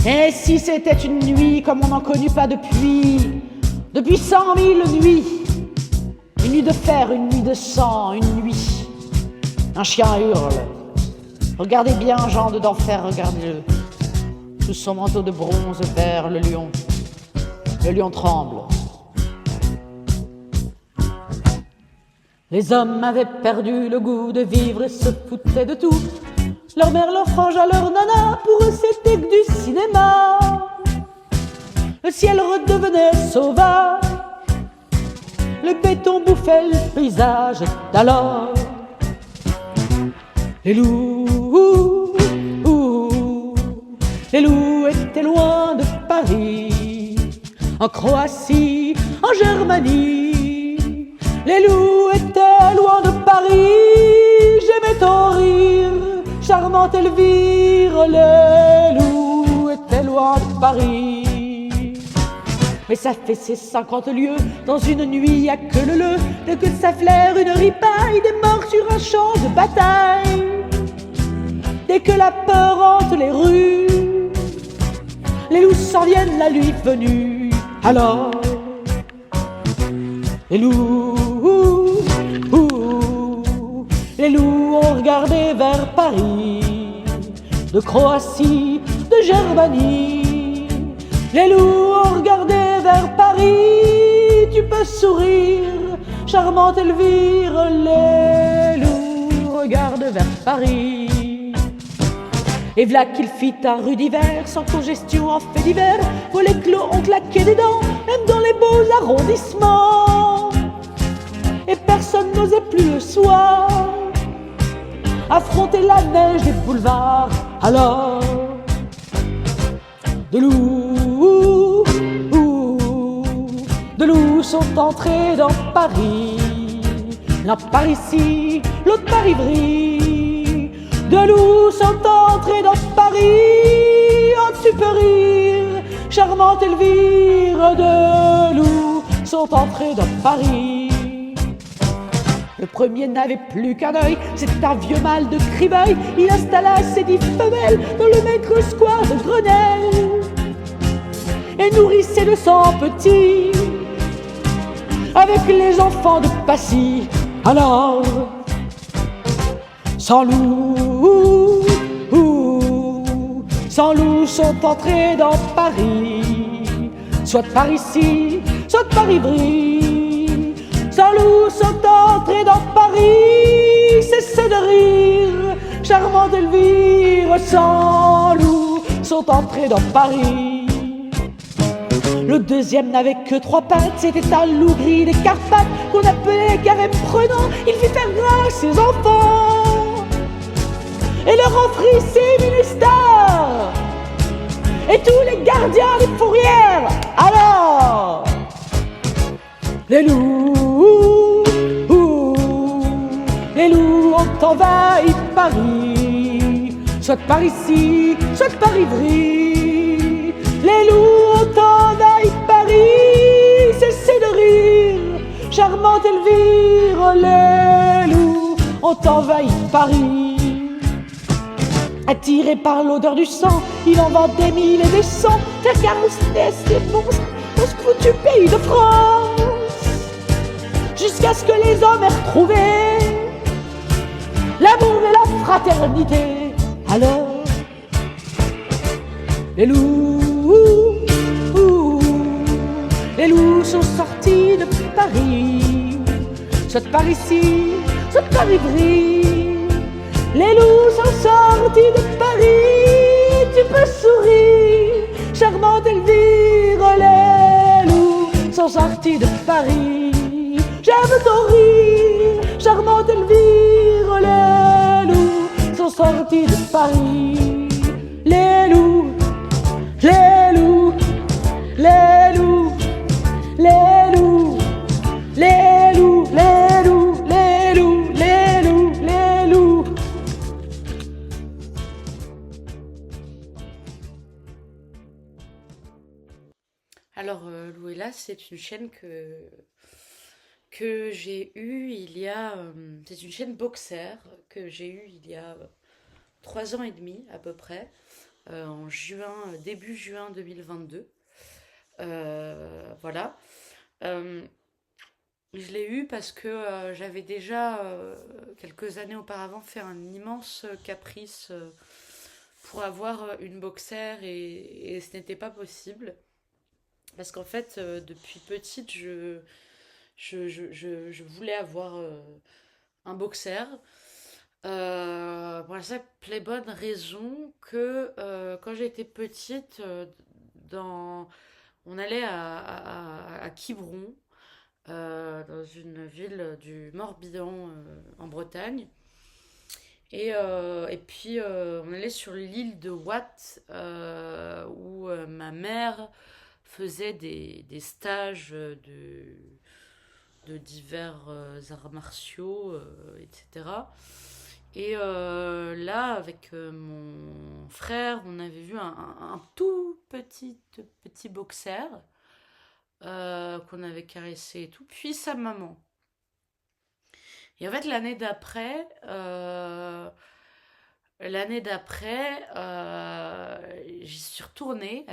Et si c'était une nuit comme on n'en connut pas depuis 100 000 nuits, une nuit de fer, une nuit de sang, une nuit, un chien hurle. Regardez bien, Jean d'enfer, regardez-le. Sous son manteau de bronze vert, le lion tremble. Les hommes avaient perdu le goût de vivre et se foutaient de tout. Leur mère, leur frangin, leur nana, pour eux c'était que du cinéma. Le ciel redevenait sauvage, le béton bouffait le paysage d'alors. Les loups étaient loin de Paris, en Croatie, en Germanie. Les loups étaient loin de Paris, j'aimais ton rire, charmante Elvire. Les loups étaient loin de Paris. Mais ça fait ses 50 lieues, dans une nuit y'a que le de que ça flaire une ripaille, des morts sur un champ de bataille. Dès que la peur hante les rues, les loups s'en viennent la nuit venue. Alors, les loups ont regardé vers Paris, de Croatie, de Germanie. Les loups ont regardé vers Paris, tu peux sourire, charmante Elvire. Les loups regardent vers Paris. Et v'là qu'il fit un rude hiver, sans congestion en fait d'hiver, où les clos ont claqué des dents, même dans les beaux arrondissements. Et personne n'osait plus le soir affronter la neige des boulevards. Alors, de loups sont entrés dans Paris, l'un par ici, l'autre par Ivry. De loups sont entrés dans Paris, oh tu peux rire, charmante Elvire. De loups sont entrés dans Paris. Le premier n'avait plus qu'un œil, c'était un vieux mâle de Cribeuil. Il installa ses 10 femelles dans le maigre square de Grenelle et nourrissait de 100 petits avec les enfants de Passy. Alors, sans loups sont entrés dans Paris, soit par ici, soit par Ivry. Sans loups sont entrés dans Paris, cessez de rire, charmante Elvire. Sans loups sont entrés dans Paris. Le deuxième n'avait que 3 pattes, c'était un loup gris des Carpates qu'on appelait carême prenant. Il fit faire grâce à ses enfants et leur offrit ses ministères et tous les gardiens des fourrières. Alors, les loups ont envahi Paris, soit par ici, soit par Ivry. Les loups ont envahi Paris, cessez de rire, charmante Elvire. Les loups ont envahi Paris. Attiré par l'odeur du sang, il en vend des mille et des cents, faire carosser ces monstres dans ce foutu pays de France, jusqu'à ce que les hommes aient retrouvé l'amour et la fraternité. Alors, les loups sont sortis de Paris, soit par ici, soit par Ivry. Les loups sont sortis de Paris, tu peux sourire, charmante Elvire. Les loups sont sortis de Paris, j'aime ton rire, charmante Elvire. Les loups sont sortis de Paris. Les loups, les loups, les loups, les loups, les loups, les loups, les loups, les loups, les loups. Alors, Louella, c'est une chaîne que j'ai eue il y a... c'est une chaîne Boxer que j'ai eue il y a 3 ans et demi à peu près. début juin 2022. Voilà. Euh, je l'ai eu parce que j'avais déjà, quelques années auparavant, fait un immense caprice pour avoir une boxer et ce n'était pas possible. Parce qu'en fait, depuis petite, je voulais avoir un boxer. Pour la simple et bonne raison que quand j'étais petite, dans, on allait à Quiberon, dans une ville du Morbihan en Bretagne. Et puis on allait sur l'île de Watt où ma mère faisait des stages de divers arts martiaux, etc. Et là, avec mon frère, on avait vu un tout petit boxer qu'on avait caressé et tout, puis sa maman. Et en fait, l'année d'après, j'y suis retournée,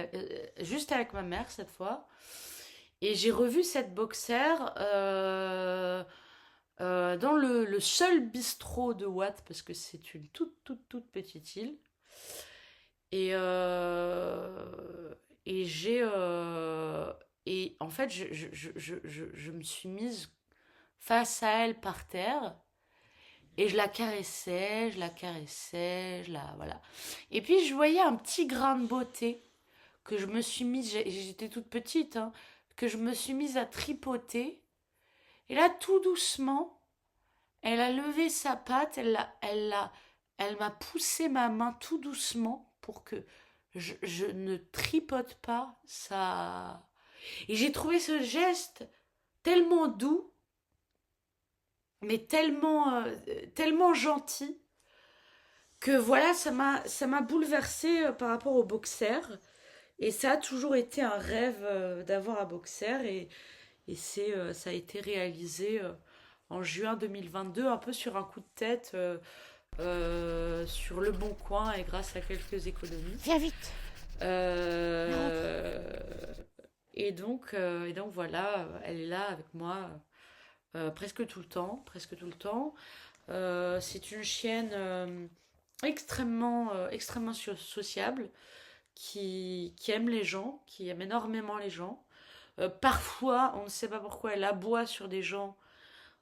juste avec ma mère cette fois, et j'ai revu cette boxer dans le seul bistrot de Watt, parce que c'est une toute petite île. Et, et j'ai. Et en fait, je me suis mise face à elle par terre. Et je la caressais, voilà. Et puis je voyais un petit grain de beauté que je me suis mise, j'étais toute petite, hein, que je me suis mise à tripoter. Et là, tout doucement, elle a levé sa patte, elle m'a poussé ma main tout doucement pour que je ne tripote pas ça. Et j'ai trouvé ce geste tellement doux, mais tellement gentil, que voilà, ça m'a bouleversée par rapport au boxer. Et ça a toujours été un rêve d'avoir un boxer. Et ça a été réalisé en juin 2022, un peu sur un coup de tête, sur Le Bon Coin et grâce à quelques économies. Viens vite. Euh, et donc voilà, elle est là avec moi presque tout le temps, presque tout le temps. C'est une chienne extrêmement sociable, qui aime les gens, qui aime énormément les gens. Parfois, on ne sait pas pourquoi, elle aboie sur des gens,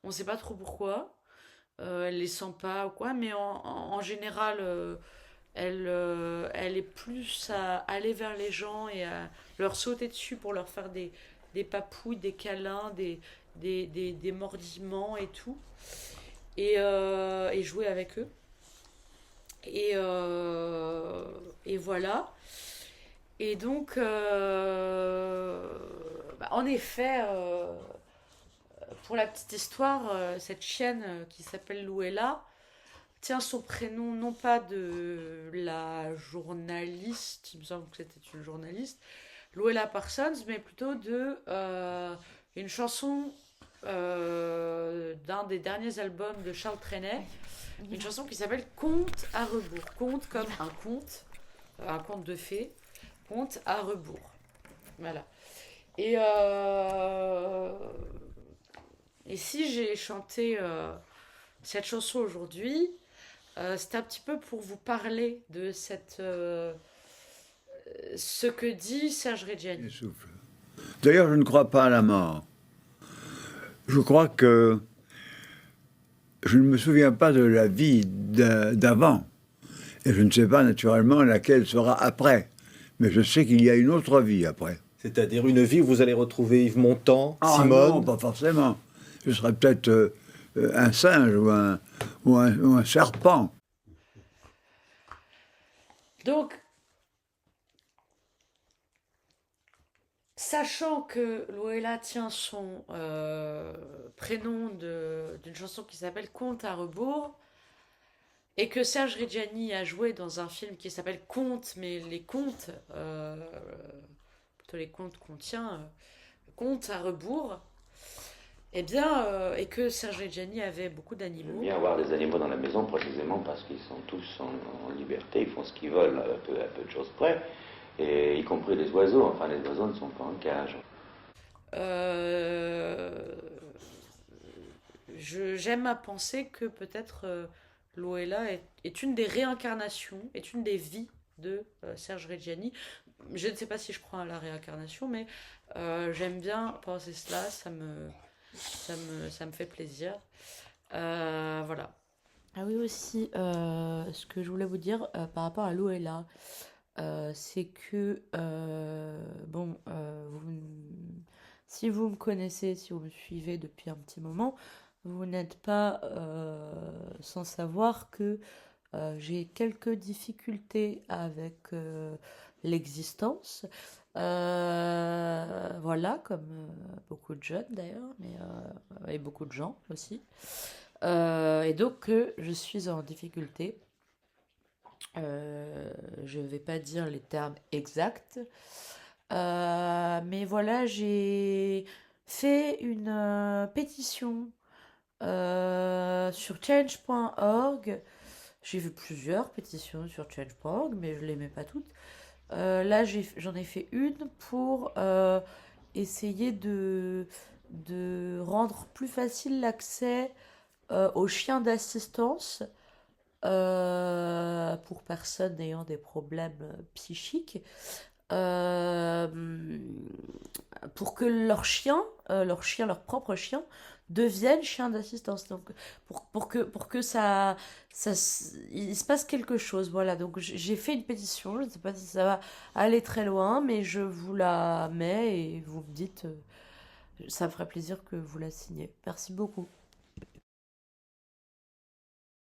on ne sait pas trop pourquoi. Elle les sent pas ou quoi, mais en général, elle est plus à aller vers les gens et à leur sauter dessus pour leur faire des papouilles, des câlins, des mordiments et tout. Et jouer avec eux. Et voilà. Et donc, en effet, pour la petite histoire, cette chienne qui s'appelle Louella tient son prénom non pas de la journaliste, il me semble que c'était une journaliste, Louella Parsons, mais plutôt de une chanson d'un des derniers albums de Charles Trenet, une chanson qui s'appelle Conte à rebours. Conte comme un conte de fées, conte à rebours. Voilà. Et, et si j'ai chanté cette chanson aujourd'hui, c'est un petit peu pour vous parler de ce que dit Serge Reggiani. D'ailleurs, je ne crois pas à la mort. Je crois que je ne me souviens pas de la vie d'avant. Et je ne sais pas naturellement laquelle sera après. Mais je sais qu'il y a une autre vie après. C'est-à-dire une vie où vous allez retrouver Yves Montand, Simone. Non, pas forcément. Je serais peut-être un singe ou un serpent. Donc, sachant que Louella tient son prénom d'une chanson qui s'appelle Conte à rebours, et que Serge Reggiani a joué dans un film qui s'appelle Conte, mais les contes, plutôt les contes qu'on tient, Conte à rebours, Eh bien, et que Serge Reggiani avait beaucoup J'aime d'animaux. bien avoir des animaux dans la maison précisément parce qu'ils sont tous en liberté, ils font ce qu'ils veulent à peu de choses près, et y compris les oiseaux. Enfin, les oiseaux ne sont pas en cage. Euh, j'aime à penser que peut-être Loela est une des réincarnations, est une des vies de Serge Reggiani. Je ne sais pas si je crois à la réincarnation, mais j'aime bien penser cela, ça me fait plaisir. Voilà. Ah oui aussi, ce que je voulais vous dire par rapport à Loela, c'est que, bon, si vous me connaissez, si vous me suivez depuis un petit moment, vous n'êtes pas sans savoir que j'ai quelques difficultés avec l'existence. Voilà, comme beaucoup de jeunes d'ailleurs, et beaucoup de gens aussi. Et donc, je suis en difficulté. Je ne vais pas dire les termes exacts. Mais voilà, j'ai fait une pétition sur change.org. J'ai vu plusieurs pétitions sur change.org, mais je ne les mets pas toutes. Là, j'en ai fait une pour essayer de rendre plus facile l'accès aux chiens d'assistance pour personnes ayant des problèmes psychiques, euh, pour que leur propre chien, deviennent chiens d'assistance. Donc, pour que il se passe quelque chose. Voilà, donc j'ai fait une pétition. Je ne sais pas si ça va aller très loin, mais je vous la mets et vous me dites, ça me ferait plaisir que vous la signiez. Merci beaucoup.